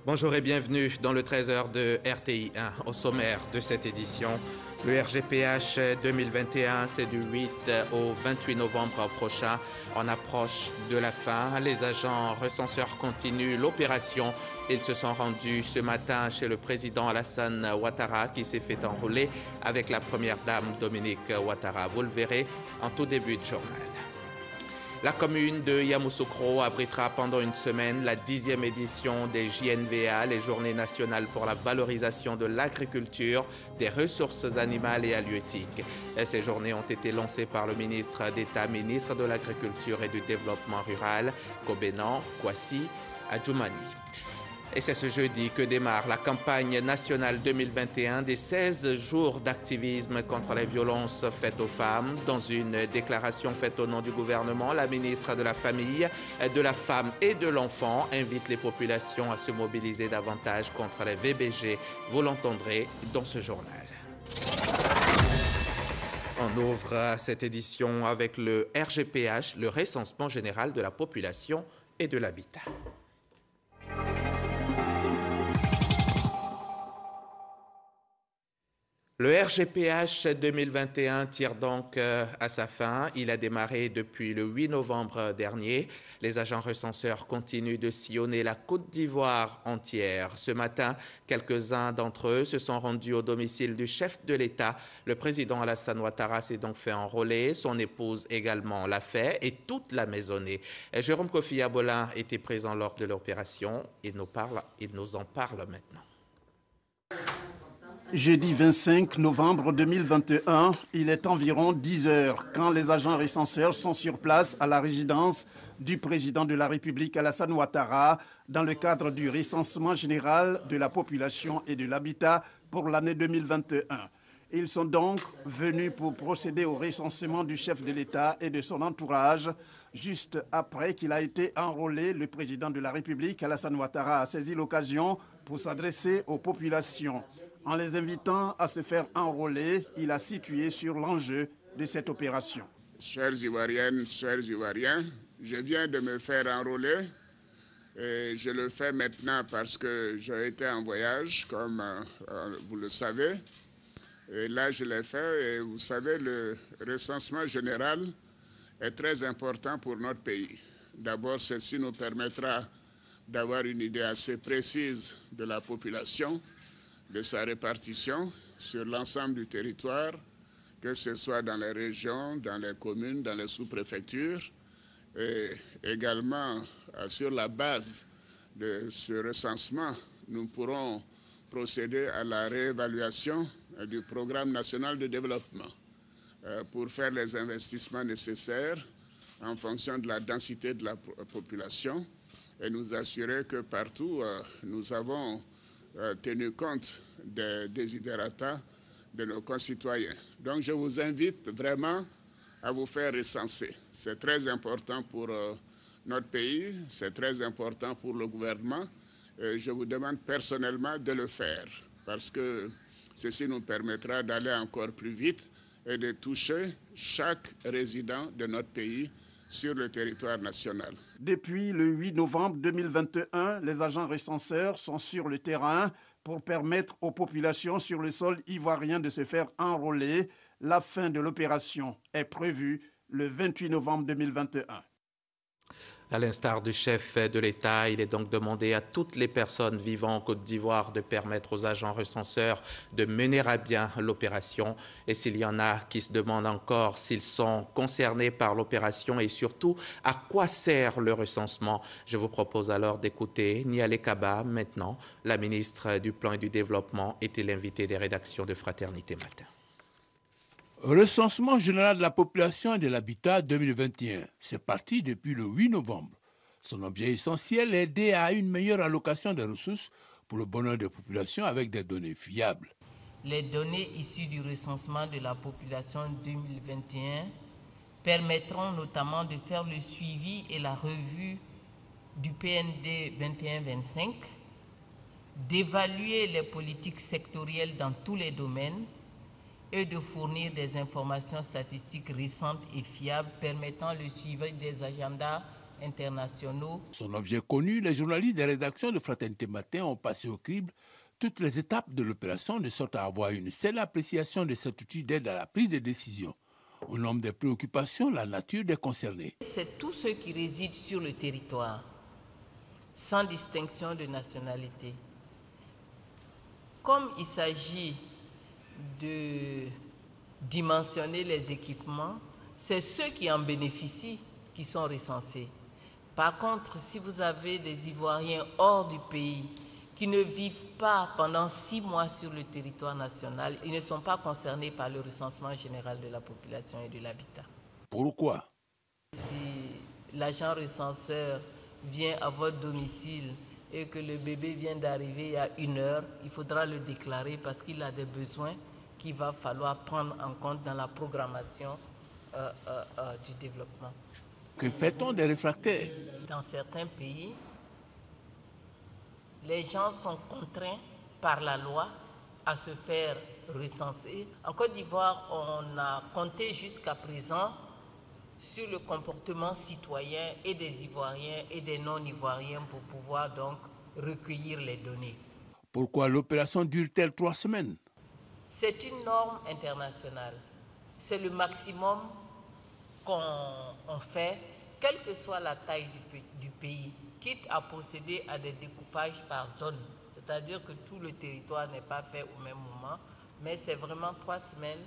Bonjour et bienvenue dans le 13h de RTI1. Au sommaire de cette édition, le RGPH 2021, c'est du 8 au 28 novembre prochain. On approche de la fin. Les agents recenseurs continuent l'opération. Ils se sont rendus ce matin chez le président Alassane Ouattara qui s'est fait enrôler avec la première dame Dominique Ouattara. Vous le verrez en tout début de journal. La commune de Yamoussoukro abritera pendant une semaine la 10e édition des JNVA, les Journées nationales pour la valorisation de l'agriculture, des ressources animales et halieutiques. Ces journées ont été lancées par le ministre d'État, ministre de l'Agriculture et du Développement rural, Kobenan Kwasi Adjoumani. Et c'est ce jeudi que démarre la campagne nationale 2021 des 16 jours d'activisme contre les violences faites aux femmes. Dans une déclaration faite au nom du gouvernement, la ministre de la Famille, de la Femme et de l'Enfant invite les populations à se mobiliser davantage contre les VBG. Vous l'entendrez dans ce journal. On ouvre cette édition avec le RGPH, le recensement général de la population et de l'habitat. Le RGPH 2021 tire donc à sa fin. Il a démarré depuis le 8 novembre dernier. Les agents recenseurs continuent de sillonner la Côte d'Ivoire entière. Ce matin, quelques-uns d'entre eux se sont rendus au domicile du chef de l'État. Le président Alassane Ouattara s'est donc fait enrôler. Son épouse également l'a fait et toute la maisonnée. Jérôme Kofi Abolin était présent lors de l'opération. Il nous en parle maintenant. Jeudi 25 novembre 2021, il est environ 10 heures quand les agents recenseurs sont sur place à la résidence du président de la République Alassane Ouattara dans le cadre du recensement général de la population et de l'habitat pour l'année 2021. Ils sont donc venus pour procéder au recensement du chef de l'État et de son entourage. Juste après qu'il a été enrôlé, le président de la République Alassane Ouattara a saisi l'occasion pour s'adresser aux populations. En les invitant à se faire enrôler, il a situé sur l'enjeu de cette opération. Chères Ivoiriennes, chers Ivoiriens, je viens de me faire enrôler et je le fais maintenant parce que j'ai été en voyage, comme vous le savez. Et là, je l'ai fait et vous savez, le recensement général est très important pour notre pays. D'abord, ceci nous permettra d'avoir une idée assez précise de la population, de sa répartition sur l'ensemble du territoire, que ce soit dans les régions, dans les communes, dans les sous-préfectures, et également sur la base de ce recensement, nous pourrons procéder à la réévaluation du programme national de développement pour faire les investissements nécessaires en fonction de la densité de la population et nous assurer que partout nous avons tenu compte des desiderata de nos concitoyens. Donc je vous invite vraiment à vous faire recenser. C'est très important pour notre pays, c'est très important pour le gouvernement. Je vous demande personnellement de le faire parce que ceci nous permettra d'aller encore plus vite et de toucher chaque résident de notre pays sur le territoire national. Depuis le 8 novembre 2021, les agents recenseurs sont sur le terrain pour permettre aux populations sur le sol ivoirien de se faire enrôler. La fin de l'opération est prévue le 28 novembre 2021. À l'instar du chef de l'État, il est donc demandé à toutes les personnes vivant en Côte d'Ivoire de permettre aux agents recenseurs de mener à bien l'opération. Et s'il y en a qui se demandent encore s'ils sont concernés par l'opération et surtout à quoi sert le recensement, je vous propose alors d'écouter Nialé Kaba. Maintenant, la ministre du Plan et du Développement était l'invitée des rédactions de Fraternité Matin. Recensement général de la population et de l'habitat 2021. C'est parti depuis le 8 novembre. Son objet essentiel est d'aider à une meilleure allocation des ressources pour le bonheur des populations avec des données fiables. Les données issues du recensement de la population 2021 permettront notamment de faire le suivi et la revue du PND 21-25, d'évaluer les politiques sectorielles dans tous les domaines, et de fournir des informations statistiques récentes et fiables permettant le suivi des agendas internationaux. Son objet connu, les journalistes des rédactions de Fraternité Matin ont passé au crible toutes les étapes de l'opération de sorte à avoir une seule appréciation de cet outil d'aide à la prise de décision. Au nombre des préoccupations, la nature des concernés. C'est tous ceux qui résident sur le territoire, sans distinction de nationalité. Comme il s'agit de dimensionner les équipements, c'est ceux qui en bénéficient qui sont recensés. Par contre, si vous avez des Ivoiriens hors du pays qui ne vivent pas pendant 6 mois sur le territoire national, ils ne sont pas concernés par le recensement général de la population et de l'habitat. Pourquoi? Si l'agent recenseur vient à votre domicile et que le bébé vient d'arriver il y a 1 heure, il faudra le déclarer parce qu'il a des besoins qu'il va falloir prendre en compte dans la programmation du développement. Que fait-on des réfractaires? Dans certains pays, les gens sont contraints par la loi à se faire recenser. En Côte d'Ivoire, on a compté jusqu'à présent sur le comportement citoyen et des Ivoiriens et des non-Ivoiriens pour pouvoir donc recueillir les données. Pourquoi l'opération dure-t-elle 3 semaines? C'est une norme internationale. C'est le maximum qu'on fait, quelle que soit la taille du pays, quitte à procéder à des découpages par zone. C'est-à-dire que tout le territoire n'est pas fait au même moment, mais c'est vraiment 3 semaines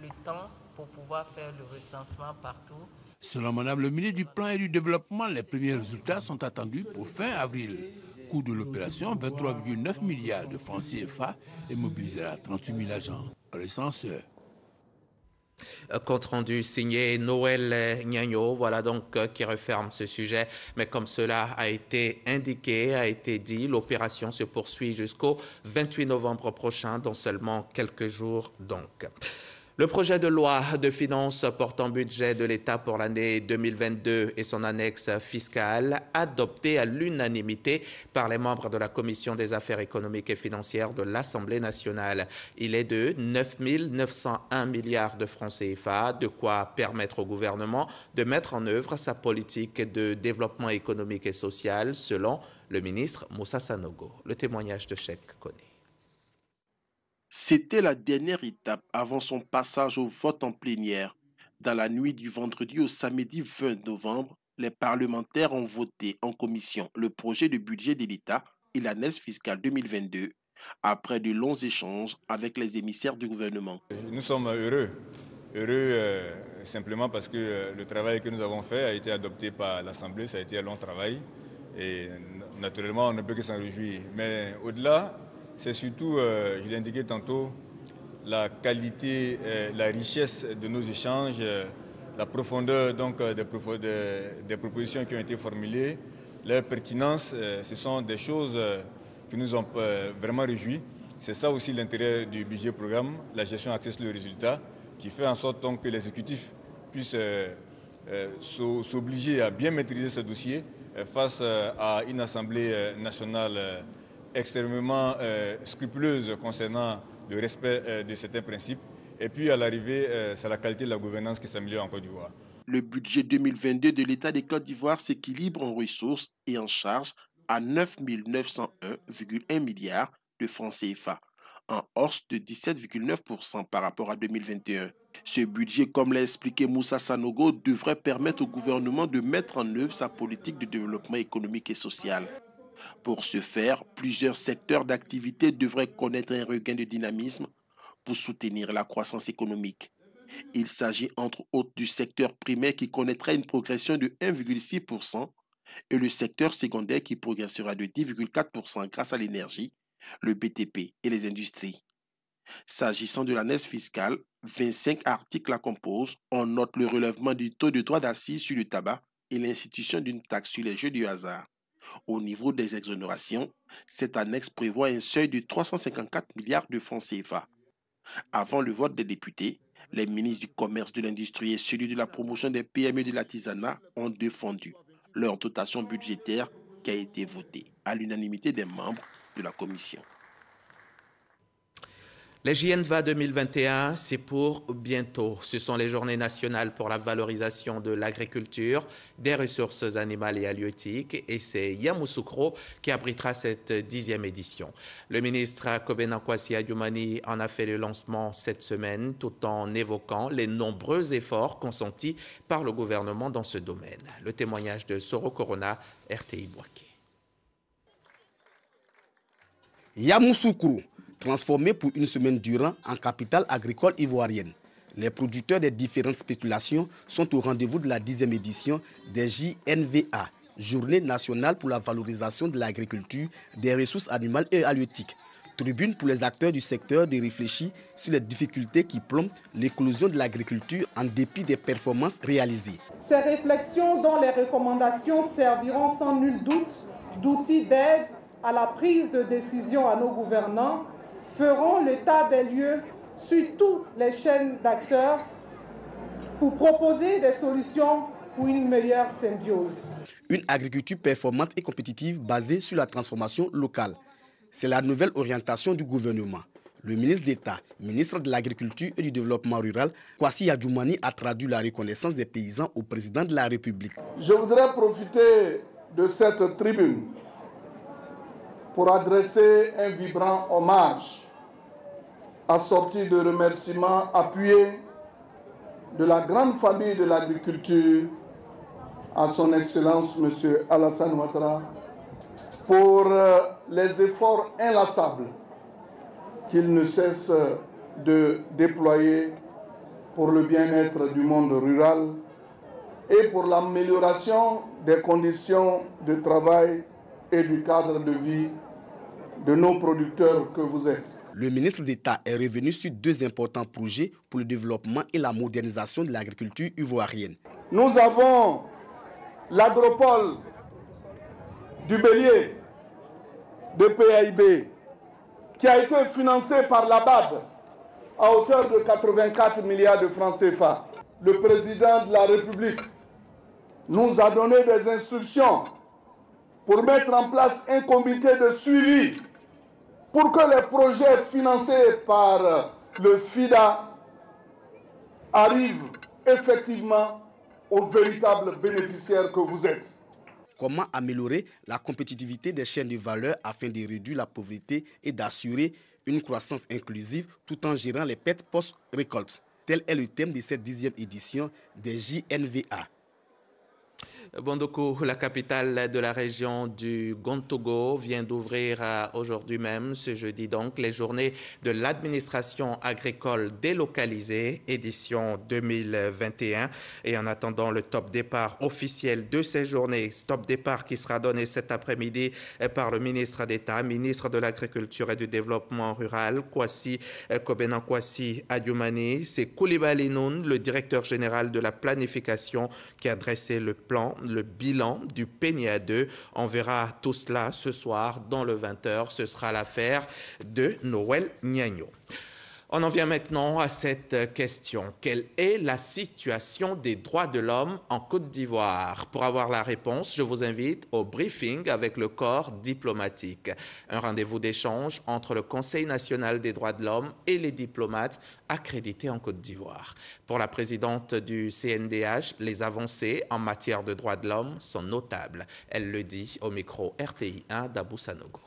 le temps pour pouvoir faire le recensement partout. Selon Mme le ministre du Plan et du Développement, les premiers résultats sont attendus pour fin avril. Coût de l'opération, 23,9 milliards de francs CFA et mobilisera 38 000 agents recenseurs. Compte rendu signé Noël Gnagno, voilà donc qui referme ce sujet. Mais comme cela a été indiqué, a été dit, l'opération se poursuit jusqu'au 28 novembre prochain, dans seulement quelques jours donc. Le projet de loi de finances portant budget de l'État pour l'année 2022 et son annexe fiscale, adopté à l'unanimité par les membres de la Commission des affaires économiques et financières de l'Assemblée nationale. Il est de 9 901 milliards de francs CFA, de quoi permettre au gouvernement de mettre en œuvre sa politique de développement économique et social, selon le ministre Moussa Sanogo. Le témoignage de Cheikh Koné. C'était la dernière étape avant son passage au vote en plénière. Dans la nuit du vendredi au samedi 20 novembre, les parlementaires ont voté en commission le projet de budget de l'État et l'annexe fiscale 2022, après de longs échanges avec les émissaires du gouvernement. Nous sommes heureux simplement parce que le travail que nous avons fait a été adopté par l'Assemblée, ça a été un long travail et naturellement on ne peut que s'en réjouir. Mais au-delà, c'est surtout, je l'ai indiqué tantôt, la qualité, la richesse de nos échanges, la profondeur donc, des propositions qui ont été formulées, leur pertinence, ce sont des choses qui nous ont vraiment réjouis. C'est ça aussi l'intérêt du budget programme, la gestion axée sur le résultat, qui fait en sorte donc, que l'exécutif puisse s'obliger à bien maîtriser ce dossier face à une Assemblée nationale extrêmement scrupuleuse concernant le respect de certains principes. Et puis à l'arrivée, c'est la qualité de la gouvernance qui s'améliore en Côte d'Ivoire. Le budget 2022 de l'État de Côte d'Ivoire s'équilibre en ressources et en charges à 9 901,1 milliards de francs CFA, en hausse de 17,9% par rapport à 2021. Ce budget, comme l'a expliqué Moussa Sanogo, devrait permettre au gouvernement de mettre en œuvre sa politique de développement économique et social. Pour ce faire, plusieurs secteurs d'activité devraient connaître un regain de dynamisme pour soutenir la croissance économique. Il s'agit entre autres du secteur primaire qui connaîtra une progression de 1,6% et le secteur secondaire qui progressera de 10,4% grâce à l'énergie, le BTP et les industries. S'agissant de l'annexe fiscale, 25 articles la composent. On note le relèvement du taux de droit d'accise sur le tabac et l'institution d'une taxe sur les jeux du hasard. Au niveau des exonérations, cette annexe prévoit un seuil de 354 milliards de francs CFA. Avant le vote des députés, les ministres du Commerce, de l'Industrie et celui de la promotion des PME et de l'artisanat ont défendu leur dotation budgétaire qui a été votée à l'unanimité des membres de la commission. Les JNVA 2021, c'est pour bientôt. Ce sont les journées nationales pour la valorisation de l'agriculture, des ressources animales et halieutiques, et c'est Yamoussoukro qui abritera cette 10e édition. Le ministre Kobena Kwasi Adjoumani en a fait le lancement cette semaine, tout en évoquant les nombreux efforts consentis par le gouvernement dans ce domaine. Le témoignage de Soro Corona, RTI Bouaké. Yamoussoukro, transformé pour une semaine durant en capitale agricole ivoirienne. Les producteurs des différentes spéculations sont au rendez-vous de la 10e édition des JNVA, Journée nationale pour la valorisation de l'agriculture, des ressources animales et halieutiques. Tribune pour les acteurs du secteur de réfléchir sur les difficultés qui plombent l'éclosion de l'agriculture en dépit des performances réalisées. Ces réflexions dont les recommandations serviront sans nul doute d'outils d'aide à la prise de décision à nos gouvernants feront l'état des lieux sur toutes les chaînes d'acteurs pour proposer des solutions pour une meilleure symbiose. Une agriculture performante et compétitive basée sur la transformation locale. C'est la nouvelle orientation du gouvernement. Le ministre d'État, ministre de l'Agriculture et du Développement rural, Kwasi Adjoumani, a traduit la reconnaissance des paysans au président de la République. Je voudrais profiter de cette tribune pour adresser un vibrant hommage assorti de remerciements appuyés de la grande famille de l'agriculture à son Excellence M. Alassane Ouattara pour les efforts inlassables qu'il ne cesse de déployer pour le bien-être du monde rural et pour l'amélioration des conditions de travail et du cadre de vie de nos producteurs que vous êtes. Le ministre d'État est revenu sur deux importants projets pour le développement et la modernisation de l'agriculture ivoirienne. Nous avons l'agropole du Bélier de PAIB qui a été financé par la BAD à hauteur de 84 milliards de francs CFA. Le président de la République nous a donné des instructions pour mettre en place un comité de suivi pour que les projets financés par le FIDA arrivent effectivement aux véritables bénéficiaires que vous êtes. Comment améliorer la compétitivité des chaînes de valeur afin de réduire la pauvreté et d'assurer une croissance inclusive tout en gérant les pertes post-récolte? Tel est le thème de cette 10e édition des JNVA. Bondoukou, la capitale de la région du Gontogo, vient d'ouvrir aujourd'hui même, ce jeudi donc, les journées de l'administration agricole délocalisée, édition 2021. Et en attendant le top départ officiel de ces journées, top départ qui sera donné cet après-midi par le ministre d'État, ministre de l'Agriculture et du Développement rural, Kobena Kwasi Adjoumani, c'est Koulibaly Noun, le directeur général de la planification, qui a dressé le bilan du PNIA 2. On verra tout cela ce soir dans le 20h. Ce sera l'affaire de Noël Niagno. On en vient maintenant à cette question. Quelle est la situation des droits de l'homme en Côte d'Ivoire? Pour avoir la réponse, je vous invite au briefing avec le corps diplomatique. Un rendez-vous d'échange entre le Conseil national des droits de l'homme et les diplomates accrédités en Côte d'Ivoire. Pour la présidente du CNDH, les avancées en matière de droits de l'homme sont notables. Elle le dit au micro RTI 1 d'Abou Sanogo.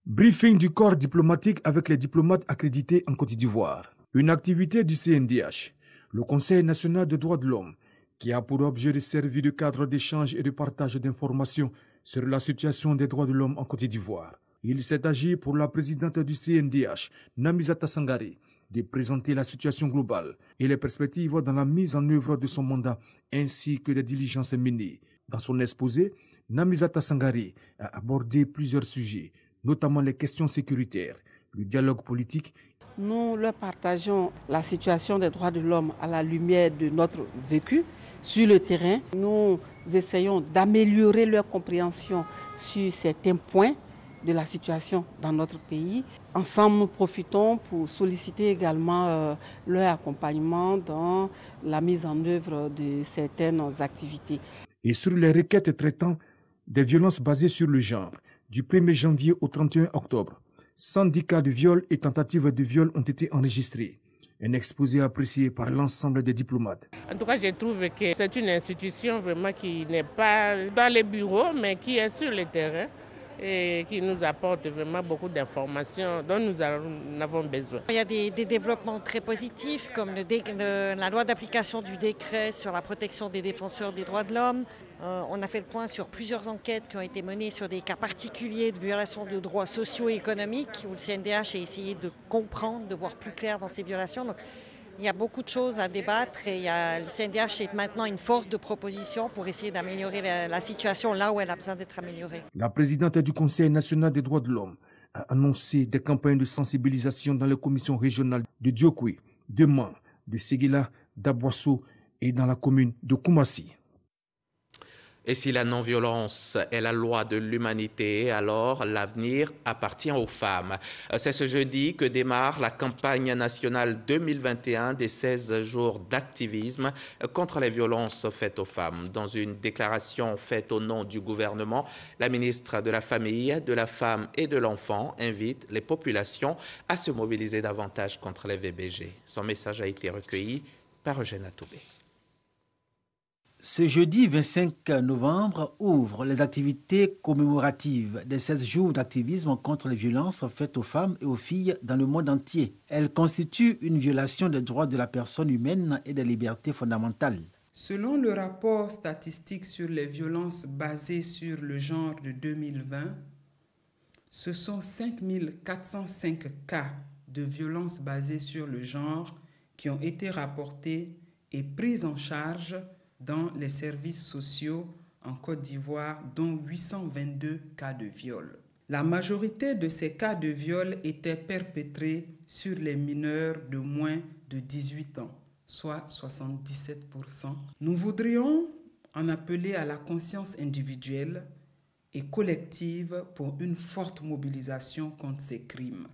Briefing du corps diplomatique avec les diplomates accrédités en Côte d'Ivoire. Une activité du CNDH, le Conseil national des droits de l'homme, qui a pour objet de servir de cadre d'échange et de partage d'informations sur la situation des droits de l'homme en Côte d'Ivoire. Il s'est agi pour la présidente du CNDH, Namizata Sangare, de présenter la situation globale et les perspectives dans la mise en œuvre de son mandat, ainsi que les diligences menées. Dans son exposé, Namizata Sangare a abordé plusieurs sujets, notamment les questions sécuritaires, le dialogue politique. Nous leur partageons la situation des droits de l'homme à la lumière de notre vécu sur le terrain. Nous essayons d'améliorer leur compréhension sur certains points de la situation dans notre pays. Ensemble, nous profitons pour solliciter également leur accompagnement dans la mise en œuvre de certaines activités. Et sur les requêtes traitant des violences basées sur le genre, du 1er janvier au 31 octobre, 110 cas de viol et tentatives de viol ont été enregistrés. Un exposé apprécié par l'ensemble des diplomates. En tout cas, je trouve que c'est une institution vraiment qui n'est pas dans les bureaux, mais qui est sur le terrain et qui nous apporte vraiment beaucoup d'informations dont nous avons besoin. Il y a des développements très positifs comme la loi d'application du décret sur la protection des défenseurs des droits de l'homme. On a fait le point sur plusieurs enquêtes qui ont été menées sur des cas particuliers de violation de droits sociaux et économiques où le CNDH a essayé de comprendre, de voir plus clair dans ces violations. Donc, il y a beaucoup de choses à débattre et le CNDH est maintenant une force de proposition pour essayer d'améliorer la situation là où elle a besoin d'être améliorée. La présidente du Conseil national des droits de l'homme a annoncé des campagnes de sensibilisation dans les commissions régionales de Diokwe, de Man, de Séguéla, d'Aboissou et dans la commune de Koumassi. Et si la non-violence est la loi de l'humanité, alors l'avenir appartient aux femmes. C'est ce jeudi que démarre la campagne nationale 2021 des 16 jours d'activisme contre les violences faites aux femmes. Dans une déclaration faite au nom du gouvernement, la ministre de la Famille, de la Femme et de l'Enfant invite les populations à se mobiliser davantage contre les VBG. Son message a été recueilli par Eugène Atoubé. Ce jeudi 25 novembre ouvre les activités commémoratives des 16 jours d'activisme contre les violences faites aux femmes et aux filles dans le monde entier. Elles constituent une violation des droits de la personne humaine et des libertés fondamentales. Selon le rapport statistique sur les violences basées sur le genre de 2020, ce sont 5405 cas de violences basées sur le genre qui ont été rapportés et pris en charge dans les services sociaux en Côte d'Ivoire, dont 822 cas de viol. La majorité de ces cas de viol étaient perpétrés sur les mineurs de moins de 18 ans, soit 77%. Nous voudrions en appeler à la conscience individuelle et collective pour une forte mobilisation contre ces crimes,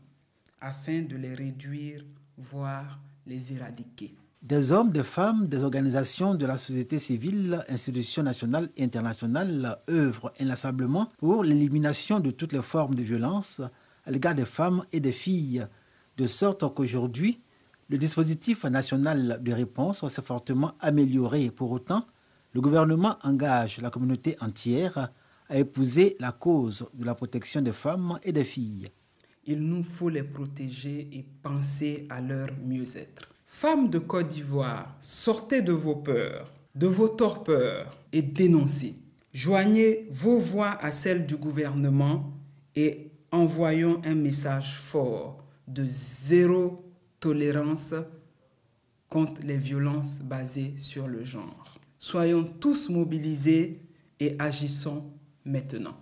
afin de les réduire, voire les éradiquer. Des hommes, des femmes, des organisations de la société civile, institutions nationales et internationales œuvrent inlassablement pour l'élimination de toutes les formes de violence à l'égard des femmes et des filles, de sorte qu'aujourd'hui, le dispositif national de réponse s'est fortement amélioré. Pour autant, le gouvernement engage la communauté entière à épouser la cause de la protection des femmes et des filles. Il nous faut les protéger et penser à leur mieux-être. Femmes de Côte d'Ivoire, sortez de vos peurs, de vos torpeurs et dénoncez. Joignez vos voix à celles du gouvernement et envoyons un message fort de zéro tolérance contre les violences basées sur le genre. Soyons tous mobilisés et agissons maintenant.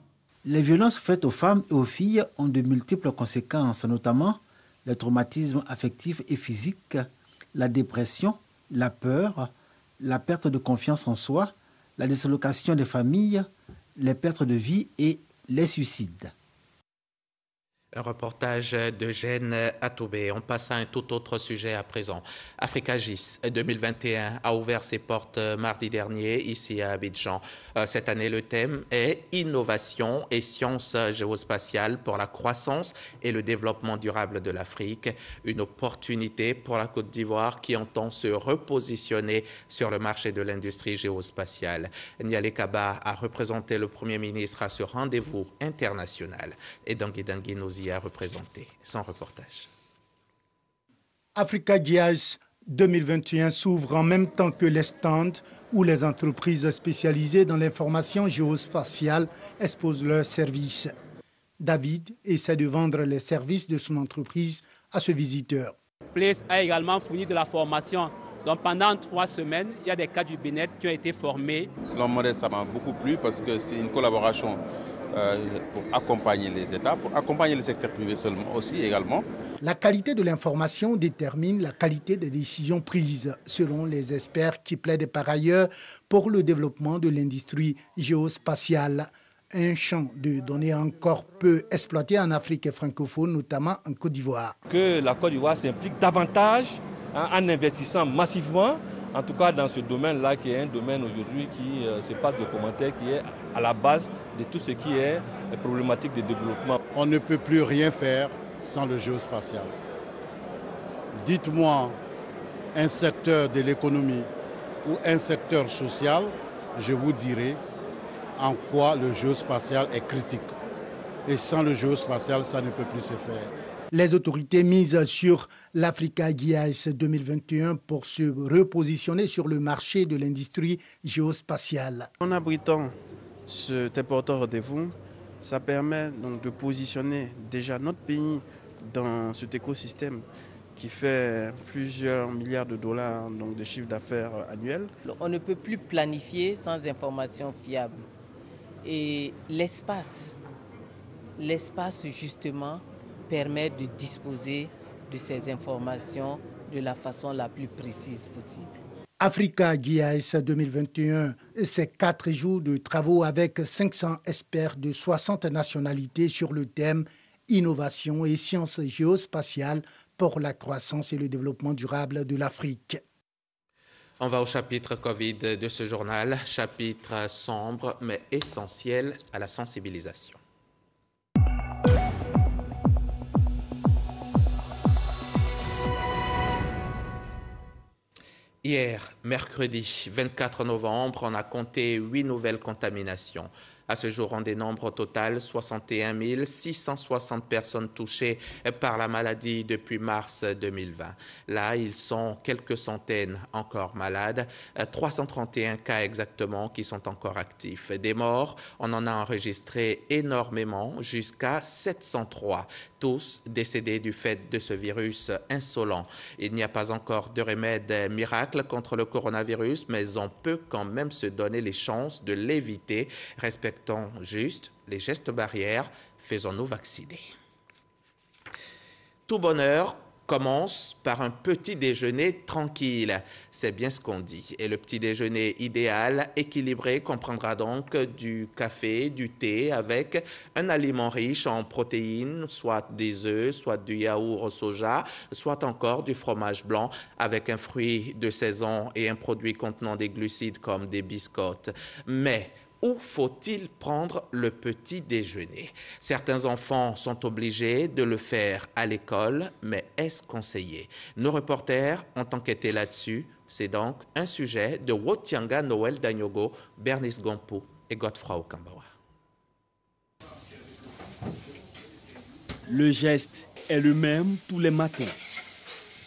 Les violences faites aux femmes et aux filles ont de multiples conséquences, notamment le traumatisme affectif et physique, la dépression, la peur, la perte de confiance en soi, la dislocation des familles, les pertes de vie et les suicides. Un reportage d'Eugène Atoubé. On passe à un tout autre sujet à présent. Africagis 2021 a ouvert ses portes mardi dernier ici à Abidjan. Cette année, le thème est Innovation et sciences géospatiales pour la croissance et le développement durable de l'Afrique. Une opportunité pour la Côte d'Ivoire qui entend se repositionner sur le marché de l'industrie géospatiale. Nialé Kaba a représenté le Premier ministre à ce rendez-vous international. Et Dangui nous y a représenté son reportage. Africagis 2021 s'ouvre en même temps que les stands où les entreprises spécialisées dans l'information géospatiale exposent leurs services. David essaie de vendre les services de son entreprise à ce visiteur. Place a également fourni de la formation. Donc pendant 3 semaines, il y a des cadres du BNET qui ont été formés. L'homme ça m'a beaucoup plu parce que c'est une collaboration pour accompagner les États, pour accompagner le secteur privé seulement aussi également. La qualité de l'information détermine la qualité des décisions prises, selon les experts qui plaident par ailleurs pour le développement de l'industrie géospatiale. Un champ de données encore peu exploité en Afrique francophone, notamment en Côte d'Ivoire. Que la Côte d'Ivoire s'implique davantage en investissant massivement, en tout cas dans ce domaine-là, qui est un domaine aujourd'hui qui se passe de commentaires, qui est à la base de tout ce qui est problématique de développement. On ne peut plus rien faire sans le géospatial. Dites-moi un secteur de l'économie ou un secteur social, je vous dirai en quoi le géospatial est critique. Et sans le géospatial, ça ne peut plus se faire. Les autorités misent sur l'Africa GIS 2021 pour se repositionner sur le marché de l'industrie géospatiale. En abritant cet important rendez-vous, ça permet donc de positionner déjà notre pays dans cet écosystème qui fait plusieurs milliards de dollars donc, de chiffre d'affaires annuel. On ne peut plus planifier sans information fiable. Et l'espace justement, permet de disposer de ces informations de la façon la plus précise possible. Africa GIS 2021, c'est 4 jours de travaux avec 500 experts de 60 nationalités sur le thème Innovation et sciences géospatiales pour la croissance et le développement durable de l'Afrique. On va au chapitre Covid de ce journal, chapitre sombre mais essentiel à la sensibilisation. Hier, mercredi 24 novembre, on a compté 8 nouvelles contaminations. À ce jour, on dénombre au total 61 660 personnes touchées par la maladie depuis mars 2020. Là, ils sont quelques centaines encore malades, 331 cas exactement qui sont encore actifs. Des morts, on en a enregistré énormément, jusqu'à 703, tous décédés du fait de ce virus insolent. Il n'y a pas encore de remède miracle contre le coronavirus, mais on peut quand même se donner les chances de l'éviter. Respectons juste les gestes barrières, faisons-nous vacciner. Tout bonheur commence par un petit déjeuner tranquille, c'est bien ce qu'on dit. Et le petit déjeuner idéal, équilibré, comprendra donc du café, du thé avec un aliment riche en protéines, soit des œufs, soit du yaourt au soja, soit encore du fromage blanc avec un fruit de saison et un produit contenant des glucides comme des biscottes. Mais où faut-il prendre le petit déjeuner? Certains enfants sont obligés de le faire à l'école, mais est-ce conseillé? Nos reporters ont enquêté là-dessus. C'est donc un sujet de Wotianga Noël Danyogo, Bernice Gompou et Godefroy Okambawa. Le geste est le même tous les matins.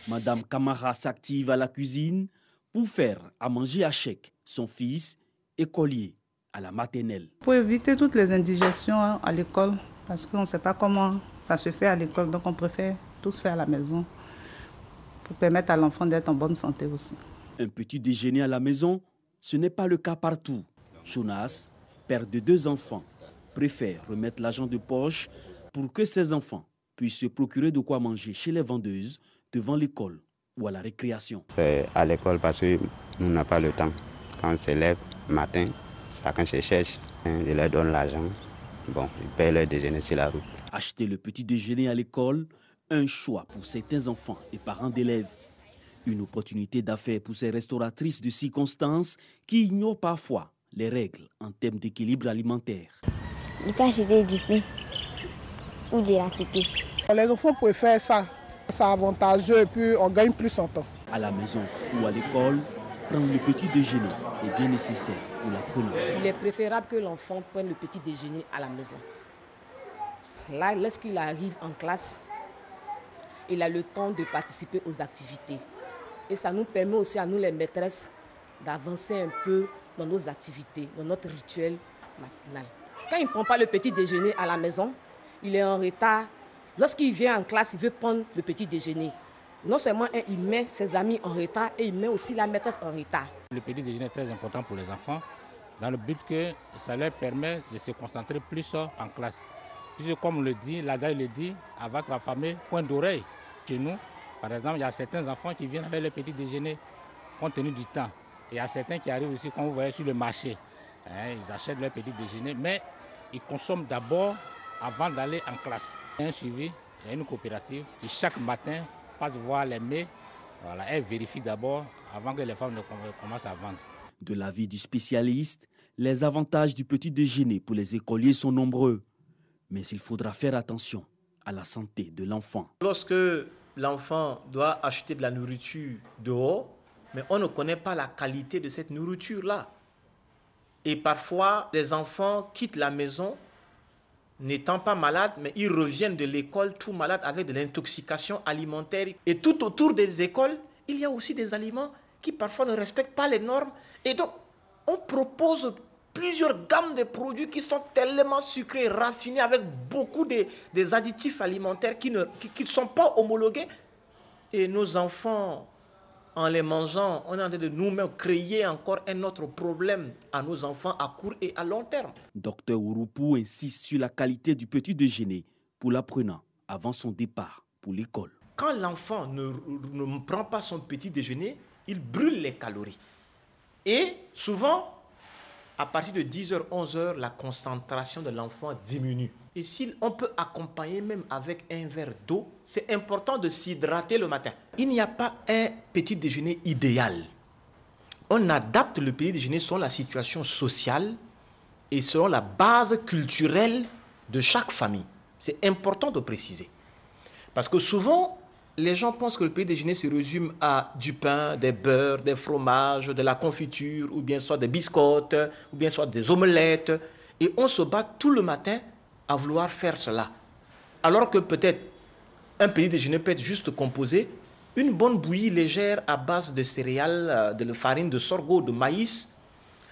Madame Kamara s'active à la cuisine pour faire à manger à Chèque, son fils, écolier à la maternelle. Pour éviter toutes les indigestions à l'école, parce qu'on ne sait pas comment ça se fait à l'école, donc on préfère tous faire à la maison pour permettre à l'enfant d'être en bonne santé aussi. Un petit déjeuner à la maison, ce n'est pas le cas partout. Jonas, père de 2 enfants, préfère remettre l'argent de poche pour que ses enfants puissent se procurer de quoi manger chez les vendeuses devant l'école ou à la récréation. C'est à l'école parce qu'on n'a pas le temps. Quand on se lève matin, chacun se cherche, je leur donne l'argent. Bon, ils payent leur déjeuner sur la route. Acheter le petit déjeuner à l'école, un choix pour certains enfants et parents d'élèves. Une opportunité d'affaires pour ces restauratrices de circonstances qui ignorent parfois les règles en termes d'équilibre alimentaire. Il peut acheter du pain ou de la tipi. Les enfants préfèrent ça. C'est avantageux et puis on gagne plus en temps. À la maison ou à l'école, prendre le petit déjeuner est bien nécessaire pour l'apprenant. Il est préférable que l'enfant prenne le petit déjeuner à la maison. Là, lorsqu'il arrive en classe, il a le temps de participer aux activités. Et ça nous permet aussi à nous, les maîtresses, d'avancer un peu dans nos activités, dans notre rituel matinal. Quand il ne prend pas le petit déjeuner à la maison, il est en retard. Lorsqu'il vient en classe, il veut prendre le petit déjeuner. Non seulement il met ses amis en retard et il met aussi la maîtresse en retard. Le petit déjeuner est très important pour les enfants dans le but que ça leur permet de se concentrer plus en classe. Puisque comme on le dit, l'adage le dit, à votre famille, point d'oreille. Chez nous, par exemple, il y a certains enfants qui viennent avec le petit déjeuner compte tenu du temps. Et il y a certains qui arrivent aussi, comme vous voyez, sur le marché. Ils achètent leur petit déjeuner, mais ils consomment d'abord avant d'aller en classe. Il y a un suivi, il y a une coopérative qui chaque matin passe voir les mets. Voilà, elle vérifie d'abord avant que les femmes ne commencent à vendre. De l'avis du spécialiste, les avantages du petit déjeuner pour les écoliers sont nombreux. Mais il faudra faire attention à la santé de l'enfant. Lorsque l'enfant doit acheter de la nourriture dehors, mais on ne connaît pas la qualité de cette nourriture-là. Et parfois, les enfants quittent la maison n'étant pas malades, mais ils reviennent de l'école tout malades avec de l'intoxication alimentaire. Et tout autour des écoles, il y a aussi des aliments qui parfois ne respectent pas les normes. Et donc, on propose plusieurs gammes de produits qui sont tellement sucrés, raffinés, avec beaucoup des additifs alimentaires qui ne sont pas homologués. Et nos enfants, en les mangeant, on est en train de nous-mêmes créer encore un autre problème à nos enfants à court et à long terme. Dr Ouroupou insiste sur la qualité du petit déjeuner pour l'apprenant avant son départ pour l'école. Quand l'enfant ne prend pas son petit déjeuner, il brûle les calories. Et souvent, à partir de 10h, 11h, la concentration de l'enfant diminue. Et si on peut accompagner même avec un verre d'eau, c'est important de s'hydrater le matin. Il n'y a pas un petit déjeuner idéal. On adapte le petit déjeuner selon la situation sociale et selon la base culturelle de chaque famille. C'est important de préciser. Parce que souvent, les gens pensent que le petit déjeuner se résume à du pain, des beurres, des fromages, de la confiture, ou bien soit des biscottes, ou bien soit des omelettes. Et on se bat tout le matin à vouloir faire cela. Alors que peut-être un petit déjeuner peut être juste composé une bonne bouillie légère à base de céréales, de farine de sorgho, de maïs.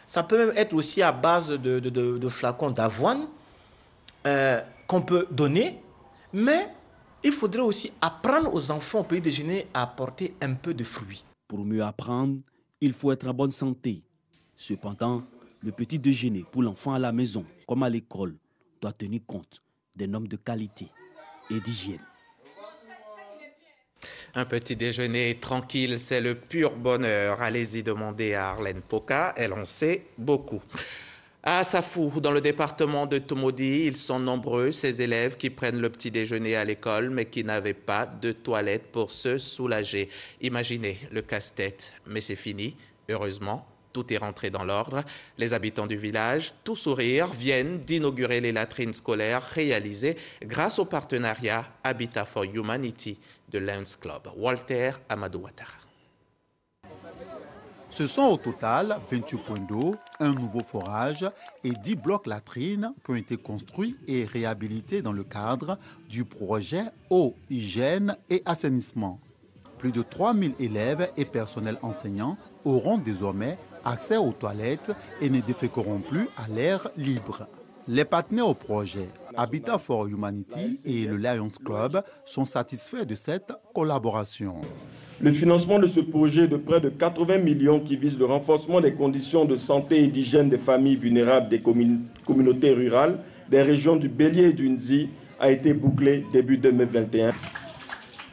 Ça peut même être aussi à base de flacons d'avoine qu'on peut donner. Mais il faudrait aussi apprendre aux enfants au petit déjeuner à apporter un peu de fruits. Pour mieux apprendre, il faut être en bonne santé. Cependant, le petit déjeuner pour l'enfant à la maison comme à l'école doit tenir compte des normes de qualité et d'hygiène. Un petit déjeuner tranquille, c'est le pur bonheur. Allez-y demander à Arlène Poka, elle en sait beaucoup. À Safou, dans le département de Tomodi, ils sont nombreux, ces élèves qui prennent le petit déjeuner à l'école, mais qui n'avaient pas de toilette pour se soulager. Imaginez le casse-tête, mais c'est fini, heureusement. Tout est rentré dans l'ordre. Les habitants du village, tout sourire, viennent d'inaugurer les latrines scolaires réalisées grâce au partenariat Habitat for Humanity de Lions Club. Walter Amadou Ouattara. Ce sont au total 28 points d'eau, un nouveau forage et 10 blocs latrines qui ont été construits et réhabilités dans le cadre du projet Eau, Hygiène et Assainissement. Plus de 3000 élèves et personnels enseignants auront désormais accès aux toilettes et ne déféqueront plus à l'air libre. Les partenaires au projet Habitat for Humanity et le Lions Club sont satisfaits de cette collaboration. Le financement de ce projet de près de 80 millions qui vise le renforcement des conditions de santé et d'hygiène des familles vulnérables des communautés rurales des régions du Bélier et du Nzi a été bouclé début 2021.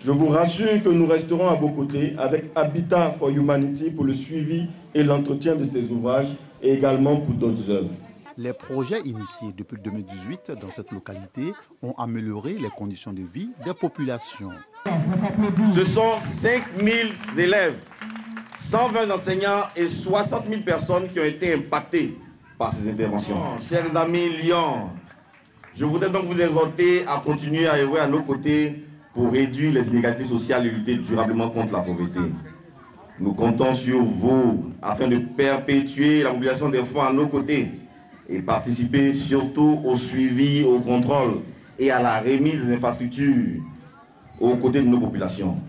Je vous rassure que nous resterons à vos côtés avec Habitat for Humanity pour le suivi et l'entretien de ces ouvrages et également pour d'autres œuvres. Les projets initiés depuis 2018 dans cette localité ont amélioré les conditions de vie des populations. Ce sont 5000 élèves, 120 enseignants et 60 000 personnes qui ont été impactées par ces interventions. Chers amis Lyon, je voudrais donc vous exhorter à continuer à œuvrer à nos côtés pour réduire les inégalités sociales et lutter durablement contre la pauvreté. Nous comptons sur vous afin de perpétuer la mobilisation des fonds à nos côtés et participer surtout au suivi, au contrôle et à la remise des infrastructures aux côtés de nos populations.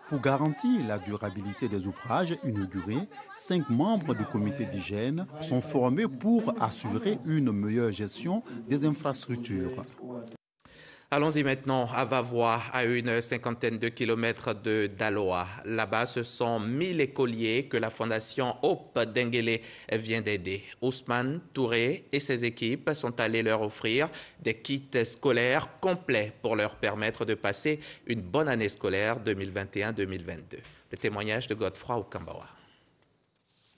Pour garantir la durabilité des ouvrages inaugurés, 5 membres du comité d'hygiène sont formés pour assurer une meilleure gestion des infrastructures. Allons-y maintenant à Vavois, à une cinquantaine de kilomètres de Daloa. Là-bas, ce sont 1000 écoliers que la fondation Hope Dengele vient d'aider. Ousmane Touré et ses équipes sont allés leur offrir des kits scolaires complets pour leur permettre de passer une bonne année scolaire 2021-2022. Le témoignage de Godefroy Okambawa.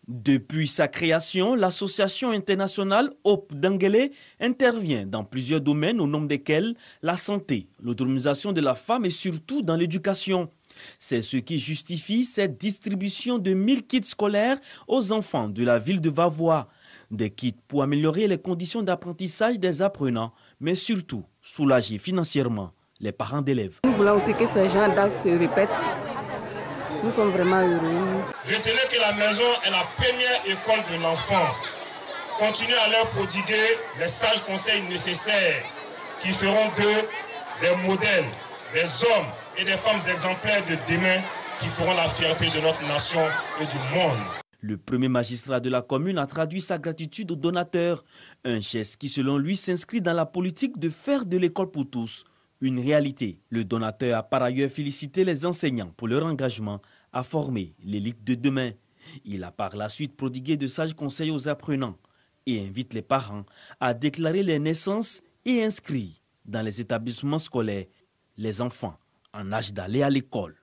Depuis sa création, l'association internationale Hope Dengele intervient dans plusieurs domaines au nombre desquels la santé, l'autonomisation de la femme et surtout dans l'éducation. C'est ce qui justifie cette distribution de 1000 kits scolaires aux enfants de la ville de Vavois. Des kits pour améliorer les conditions d'apprentissage des apprenants, mais surtout soulager financièrement les parents d'élèves. Nous voulons aussi que ces gens d'actes se répètent. Nous sommes vraiment heureux. Retenez que la maison est la première école de l'enfant. Continuez à leur prodiguer les sages conseils nécessaires qui feront d'eux des modèles, des hommes et des femmes exemplaires de demain qui feront la fierté de notre nation et du monde. Le premier magistrat de la commune a traduit sa gratitude aux donateurs, un geste qui selon lui s'inscrit dans la politique de faire de l'école pour tous une réalité. Le donateur a par ailleurs félicité les enseignants pour leur engagement à former l'élite de demain. Il a par la suite prodigué de sages conseils aux apprenants et invite les parents à déclarer les naissances et inscrire dans les établissements scolaires les enfants en âge d'aller à l'école.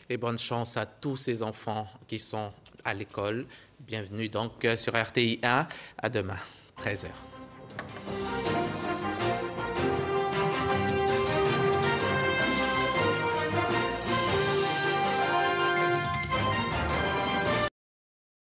Et bonne chance à tous ces enfants qui sont à l'école. Bienvenue donc sur RTI 1. À demain, 13h.